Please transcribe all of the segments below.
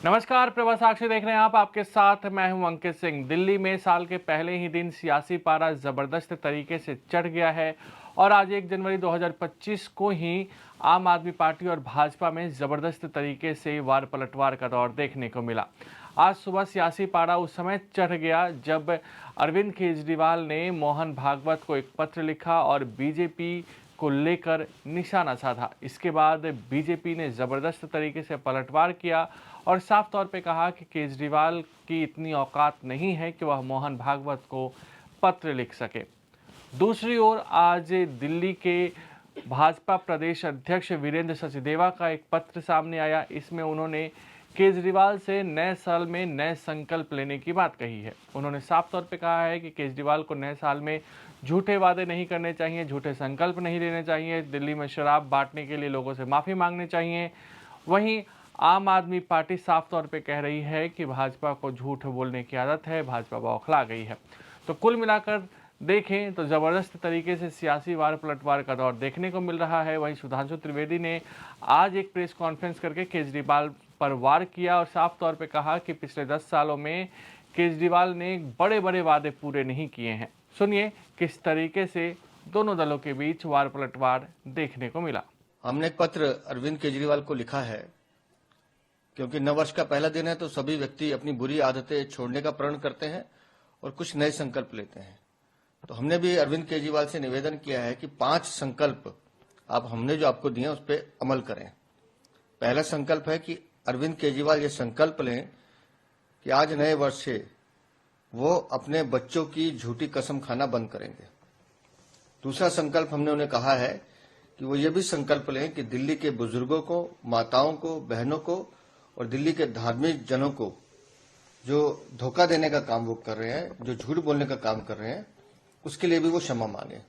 नमस्कार, प्रभा साक्षी देख रहे हैं आप। आपके साथ मैं हूं अंकित सिंह। दिल्ली में साल के पहले ही दिन सियासी पारा जबरदस्त तरीके से चढ़ गया है और आज 1 जनवरी 2025 को ही आम आदमी पार्टी और भाजपा में जबरदस्त तरीके से वार पलटवार का दौर देखने को मिला। आज सुबह सियासी पारा उस समय चढ़ गया जब अरविंद केजरीवाल ने मोहन भागवत को एक पत्र लिखा और बीजेपी को लेकर निशाना साधा। इसके बाद बीजेपी ने जबरदस्त तरीके से पलटवार किया और साफ तौर पे कहा कि केजरीवाल की इतनी औकात नहीं है कि वह मोहन भागवत को पत्र लिख सके। दूसरी ओर आज दिल्ली के भाजपा प्रदेश अध्यक्ष वीरेंद्र सचदेवा का एक पत्र सामने आया। इसमें उन्होंने केजरीवाल से नए साल में नए संकल्प लेने की बात कही है। उन्होंने साफ तौर पे कहा है कि केजरीवाल को नए साल में झूठे वादे नहीं करने चाहिए, झूठे संकल्प नहीं लेने चाहिए, दिल्ली में शराब बांटने के लिए लोगों से माफ़ी मांगनी चाहिए। वहीं आम आदमी पार्टी साफ तौर पे कह रही है कि भाजपा को झूठ बोलने की आदत है, भाजपा बौखला गई है। तो कुल मिलाकर देखें तो ज़बरदस्त तरीके से सियासी वार पलटवार का दौर देखने को मिल रहा है। वहीं सुधांशु त्रिवेदी ने आज एक प्रेस कॉन्फ्रेंस करके केजरीवाल पर वार किया और साफ तौर पे कहा कि पिछले 10 सालों में केजरीवाल ने बड़े बड़े वादे पूरे नहीं किए हैं। सुनिए किस तरीके से दोनों दलों के बीच वार पलटवार देखने को मिला। हमने एक पत्र अरविंद केजरीवाल को लिखा है क्योंकि नववर्ष का पहला दिन है तो सभी व्यक्ति अपनी बुरी आदतें छोड़ने का प्रण करते हैं और कुछ नए संकल्प लेते हैं। तो हमने भी अरविंद केजरीवाल से निवेदन किया है कि 5 संकल्प हमने जो आपको दिए उस पर अमल करें। पहला संकल्प है कि अरविंद केजरीवाल ये संकल्प लें कि आज नए वर्ष से वो अपने बच्चों की झूठी कसम खाना बंद करेंगे। दूसरा संकल्प हमने उन्हें कहा है कि वो ये भी संकल्प लें कि दिल्ली के बुजुर्गों को, माताओं को, बहनों को और दिल्ली के धार्मिक जनों को जो धोखा देने का काम वो कर रहे हैं, जो झूठ बोलने का काम कर रहे हैं, उसके लिए भी वो क्षमा मांगे।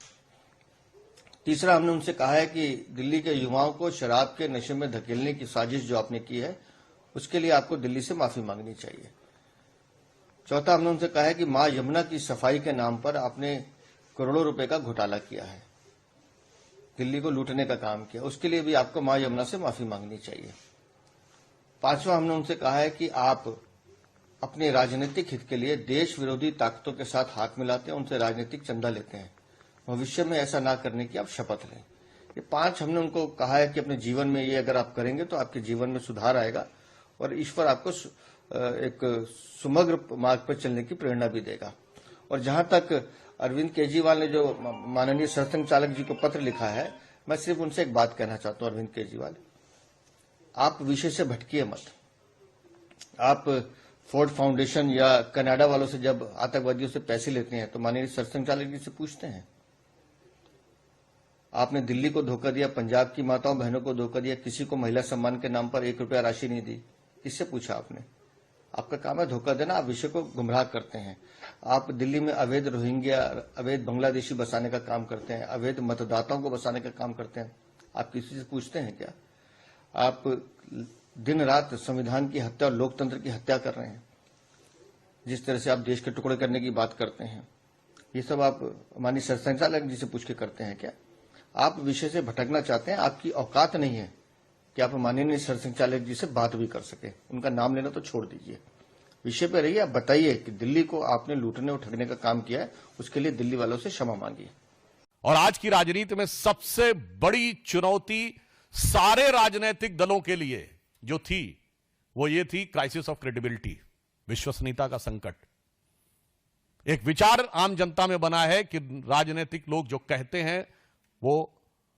तीसरा हमने उनसे कहा है कि दिल्ली के युवाओं को शराब के नशे में धकेलने की साजिश जो आपने की है उसके लिए आपको दिल्ली से माफी मांगनी चाहिए। चौथा हमने उनसे कहा है कि मां यमुना की सफाई के नाम पर आपने करोड़ों रुपए का घोटाला किया है, दिल्ली को लूटने का काम किया, उसके लिए भी आपको मां यमुना से माफी मांगनी चाहिए। पांचवा हमने उनसे कहा है कि आप अपने राजनीतिक हित के लिए देश विरोधी ताकतों के साथ हाथ मिलाते हैं, उनसे राजनीतिक चंदा लेते हैं। भविष्य में ऐसा ना करने की आप शपथ लें। ये 5 हमने उनको कहा है कि अपने जीवन में ये अगर आप करेंगे तो आपके जीवन में सुधार आएगा और ईश्वर आपको एक सुमग्र मार्ग पर चलने की प्रेरणा भी देगा। और जहां तक अरविंद केजरीवाल ने जो माननीय सरसंघचालक जी को पत्र लिखा है, मैं सिर्फ उनसे एक बात कहना चाहता हूं। अरविंद केजरीवाल, आप विषय से भटकिए मत। आप फोर्ड फाउंडेशन या कनाडा वालों से जब आतंकवादियों से पैसे लेते हैं तो माननीय सरसंघचालक जी से पूछते हैं। आपने दिल्ली को धोखा दिया, पंजाब की माताओं बहनों को धोखा दिया, किसी को महिला सम्मान के नाम पर 1 रुपया राशि नहीं दी। किससे पूछा आपने? आपका काम है धोखा देना, आप विषय को गुमराह करते हैं। आप दिल्ली में अवैध रोहिंग्या, अवैध बांग्लादेशी बसाने का काम करते हैं, अवैध मतदाताओं को बसाने का काम करते हैं। आप किसी से पूछते हैं क्या? आप दिन रात संविधान की हत्या और लोकतंत्र की हत्या कर रहे हैं। जिस तरह से आप देश के टुकड़े करने की बात करते हैं, ये सब आप माननीय सरसंघचालक जी से पूछ के करते हैं क्या? आप विषय से भटकना चाहते हैं, आपकी औकात नहीं है कि आप माननीय सरसंघचालक जी से बात भी कर सके। उनका नाम लेना तो छोड़ दीजिए, विषय पे रहिए। आप बताइए कि दिल्ली को आपने लूटने और ठगने का काम किया है, उसके लिए दिल्ली वालों से क्षमा मांगिए। और आज की राजनीति में सबसे बड़ी चुनौती सारे राजनीतिक दलों के लिए जो थी वो ये थी क्राइसिस ऑफ क्रेडिबिलिटी, विश्वसनीयता का संकट। एक विचार आम जनता में बना है कि राजनीतिक लोग जो कहते हैं वो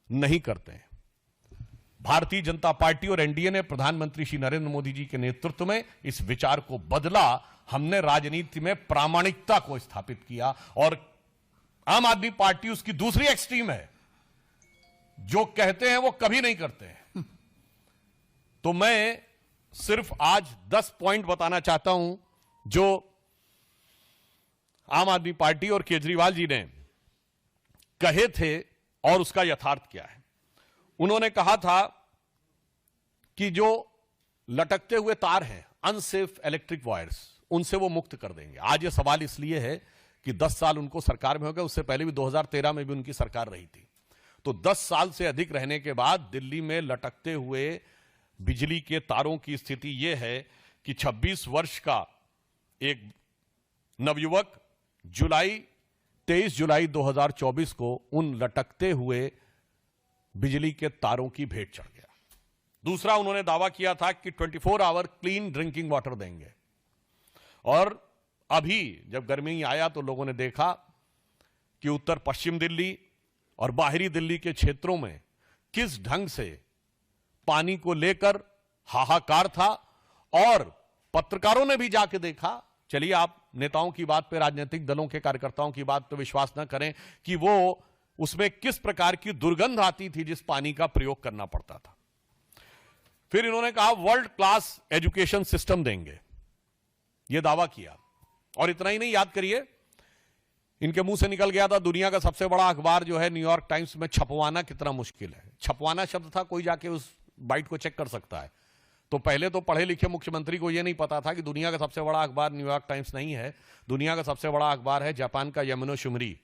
नहीं करते हैं। भारतीय जनता पार्टी और एनडीए ने प्रधानमंत्री श्री नरेंद्र मोदी जी के नेतृत्व में इस विचार को बदला। हमने राजनीति में प्रामाणिकता को स्थापित किया और आम आदमी पार्टी उसकी दूसरी एक्सट्रीम है, जो कहते हैं वो कभी नहीं करते हैं। तो मैं सिर्फ आज 10 पॉइंट बताना चाहता हूं जो आम आदमी पार्टी और केजरीवाल जी ने कहे थे और उसका यथार्थ क्या है। उन्होंने कहा था कि जो लटकते हुए तार हैं, अनसेफ इलेक्ट्रिक वायर्स, उनसे वो मुक्त कर देंगे। आज ये सवाल इसलिए है कि 10 साल उनको सरकार में हो गए, उससे पहले भी 2013 में भी उनकी सरकार रही थी। तो 10 साल से अधिक रहने के बाद दिल्ली में लटकते हुए बिजली के तारों की स्थिति यह है कि 26 वर्ष का एक नवयुवक 23 जुलाई 2024 को उन लटकते हुए बिजली के तारों की भेंट चढ़ गया। दूसरा, उन्होंने दावा किया था कि 24 आवर क्लीन ड्रिंकिंग वाटर देंगे। और अभी जब गर्मी आया तो लोगों ने देखा कि उत्तर पश्चिम दिल्ली और बाहरी दिल्ली के क्षेत्रों में किस ढंग से पानी को लेकर हाहाकार था। और पत्रकारों ने भी जाके देखा। चलिए, आप नेताओं की बात पे, राजनीतिक दलों के कार्यकर्ताओं की बात पे विश्वास न करें कि वो उसमें किस प्रकार की दुर्गंध आती थी जिस पानी का प्रयोग करना पड़ता था। फिर इन्होंने कहा वर्ल्ड क्लास एजुकेशन सिस्टम देंगे, यह दावा किया। और इतना ही नहीं, याद करिए, इनके मुंह से निकल गया था दुनिया का सबसे बड़ा अखबार जो है न्यूयॉर्क टाइम्स में छपवाना कितना मुश्किल है। छपवाना शब्द था, कोई जाके उस बाइट को चेक कर सकता है। तो पहले तो पढ़े लिखे मुख्यमंत्री को यह नहीं पता था कि दुनिया का सबसे बड़ा अखबार न्यूयॉर्क टाइम्स नहीं है, दुनिया का सबसे बड़ा अखबार है जापान का यमुनो शिमरी।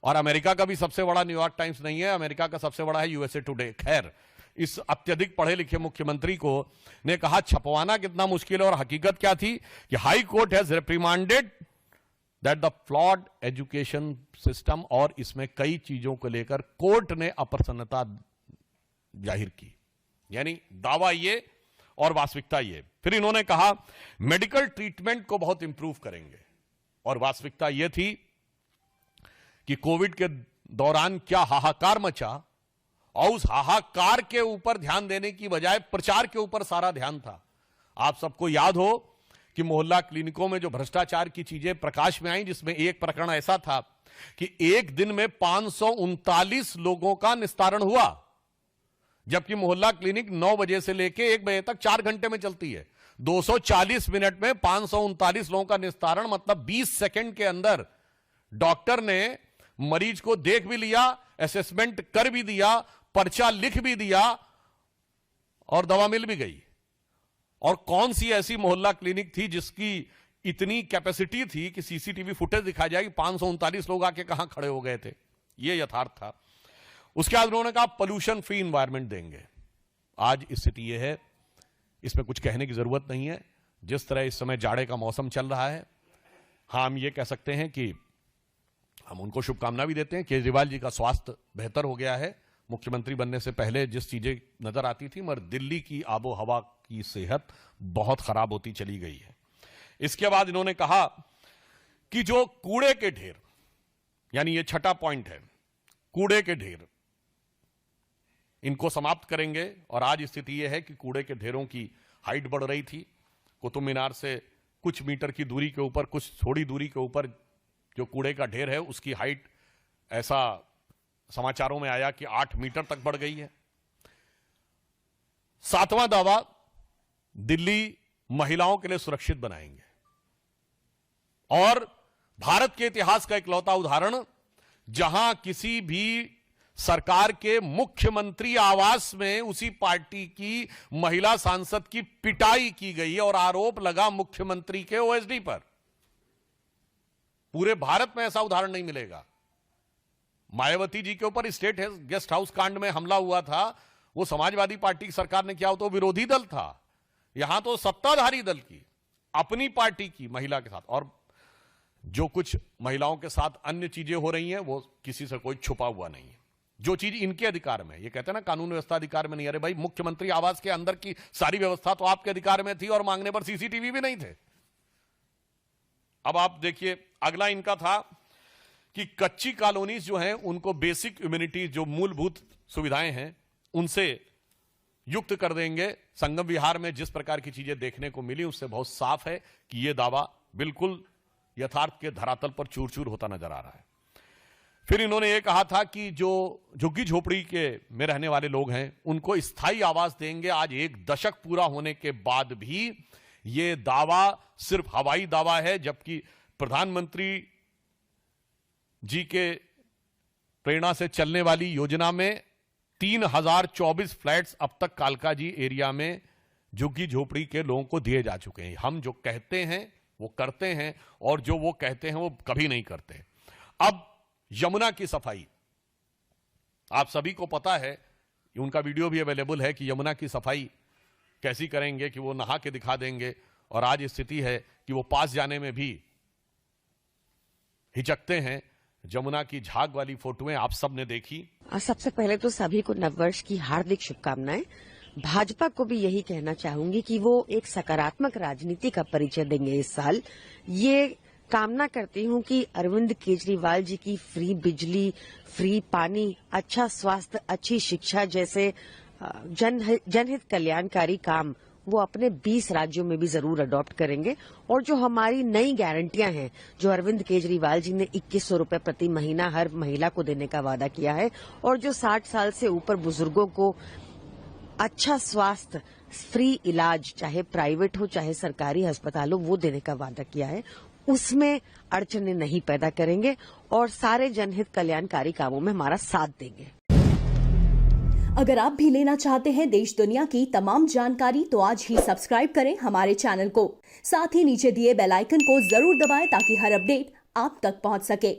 और अमेरिका का भी सबसे बड़ा न्यूयॉर्क टाइम्स नहीं है, अमेरिका का सबसे बड़ा है यूएसए टुडे। खैर, इस अत्यधिक पढ़े लिखे मुख्यमंत्री को ने कहा छपवाना कितना मुश्किल है। और हकीकत क्या थी कि high court has reprimanded that the flawed education system, और इसमें कई चीजों को लेकर कोर्ट ने अप्रसन्नता जाहिर की। यानी दावा ये और वास्तविकता ये। फिर इन्होंने कहा मेडिकल ट्रीटमेंट को बहुत इंप्रूव करेंगे, और वास्तविकता यह थी कि कोविड के दौरान क्या हाहाकार मचा, और उस हाहाकार के ऊपर ध्यान देने की बजाय प्रचार के ऊपर सारा ध्यान था। आप सबको याद हो कि मोहल्ला क्लिनिकों में जो भ्रष्टाचार की चीजें प्रकाश में आई, जिसमें एक प्रकरण ऐसा था कि एक दिन में 539 लोगों का निस्तारण हुआ, जबकि मोहल्ला क्लिनिक 9 बजे से लेकर 1 बजे तक 4 घंटे में चलती है। 240 मिनट में 539 लोगों का निस्तारण, मतलब 20 सेकंड के अंदर डॉक्टर ने मरीज को देख भी लिया, असेसमेंट कर भी दिया, पर्चा लिख भी दिया और दवा मिल भी गई। और कौन सी ऐसी मोहल्ला क्लिनिक थी जिसकी इतनी कैपेसिटी थी कि सीसीटीवी फुटेज दिखा जाए कि 539 लोग आके कहां खड़े हो गए थे। यह यथार्थ था। उसके बाद उन्होंने कहा पोल्यूशन फ्री एनवायरनमेंट देंगे। आज स्थिति यह है, इसमें कुछ कहने की जरूरत नहीं है। जिस तरह इस समय जाड़े का मौसम चल रहा है, हाँ, हम ये कह सकते हैं कि हम उनको शुभकामना भी देते हैं। केजरीवाल जी का स्वास्थ्य बेहतर हो गया है। मुख्यमंत्री बनने से पहले जिस चीजें नजर आती थी, मगर दिल्ली की आबो हवा की सेहत बहुत खराब होती चली गई है। इसके बाद इन्होंने कहा कि जो कूड़े के ढेर, यानी ये छठा पॉइंट है, कूड़े के ढेर, इनको समाप्त करेंगे। और आज स्थिति यह है कि कूड़े के ढेरों की हाइट बढ़ रही थी। कुतुब मीनार से कुछ मीटर की दूरी के ऊपर, कुछ थोड़ी दूरी के ऊपर जो कूड़े का ढेर है, उसकी हाइट ऐसा समाचारों में आया कि 8 मीटर तक बढ़ गई है। 7वां दावा, दिल्ली महिलाओं के लिए सुरक्षित बनाएंगे। और भारत के इतिहास का इकलौता उदाहरण, जहां किसी भी सरकार के मुख्यमंत्री आवास में उसी पार्टी की महिला सांसद की पिटाई की गई और आरोप लगा मुख्यमंत्री के ओएसडी पर। पूरे भारत में ऐसा उदाहरण नहीं मिलेगा। मायावती जी के ऊपर स्टेट गेस्ट हाउस कांड में हमला हुआ था, वो समाजवादी पार्टी की सरकार ने किया, हो तो विरोधी दल था। यहां तो सत्ताधारी दल की, अपनी पार्टी की महिला के साथ। और जो कुछ महिलाओं के साथ अन्य चीजें हो रही हैं, वो किसी से कोई छुपा हुआ नहीं है। जो चीज इनके अधिकार में, ये कहते हैं ना कानून व्यवस्था अधिकार में नहीं। अरे भाई, मुख्यमंत्री आवास के अंदर की सारी व्यवस्था तो आपके अधिकार में थी और मांगने पर सीसीटीवी भी नहीं थे। अब आप देखिए, अगला इनका था कि कच्ची कॉलोनीज जो हैं, उनको बेसिक इम्यूनिटी, जो मूलभूत सुविधाएं हैं, उनसे युक्त कर देंगे। संगम विहार में जिस प्रकार की चीजें देखने को मिली, उससे बहुत साफ है कि यह दावा बिल्कुल यथार्थ के धरातल पर चूर चूर होता नजर आ रहा है। फिर इन्होंने यह कहा था कि जो झुग्गी झोपड़ी के में रहने वाले लोग हैं, उनको स्थायी आवास देंगे। आज 1 दशक पूरा होने के बाद भी यह दावा सिर्फ हवाई दावा है, जबकि प्रधानमंत्री जी के प्रेरणा से चलने वाली योजना में 3024 फ्लैट्स अब तक कालकाजी एरिया में झुग्गी झोपड़ी के लोगों को दिए जा चुके हैं। हम जो कहते हैं वो करते हैं, और जो वो कहते हैं वो कभी नहीं करते। अब यमुना की सफाई, आप सभी को पता है, उनका वीडियो भी अवेलेबल है कि यमुना की सफाई कैसी करेंगे, कि वो नहा के दिखा देंगे और आज स्थिति है कि वो पास जाने में भी हिचकते हैं। जमुना की झाग वाली फोटोएं आप सबने देखी। सबसे पहले तो सभी को नववर्ष की हार्दिक शुभकामनाएं। भाजपा को भी यही कहना चाहूंगी कि वो एक सकारात्मक राजनीति का परिचय देंगे इस साल। ये कामना करती हूं कि अरविंद केजरीवाल जी की फ्री बिजली, फ्री पानी, अच्छा स्वास्थ्य, अच्छी शिक्षा जैसे जनहित कल्याणकारी काम वो अपने 20 राज्यों में भी जरूर अडॉप्ट करेंगे। और जो हमारी नई गारंटियां हैं, जो अरविंद केजरीवाल जी ने 2100 रुपए प्रति महीना हर महिला को देने का वादा किया है, और जो 60 साल से ऊपर बुजुर्गों को अच्छा स्वास्थ्य, फ्री इलाज, चाहे प्राइवेट हो चाहे सरकारी अस्पताल हो, वो देने का वादा किया है, उसमें अड़चने नहीं पैदा करेंगे और सारे जनहित कल्याणकारी कामों में हमारा साथ देंगे। अगर आप भी लेना चाहते हैं देश दुनिया की तमाम जानकारी तो आज ही सब्सक्राइब करें हमारे चैनल को। साथ ही नीचे दिए बेल आइकन को जरूर दबाएं ताकि हर अपडेट आप तक पहुंच सके।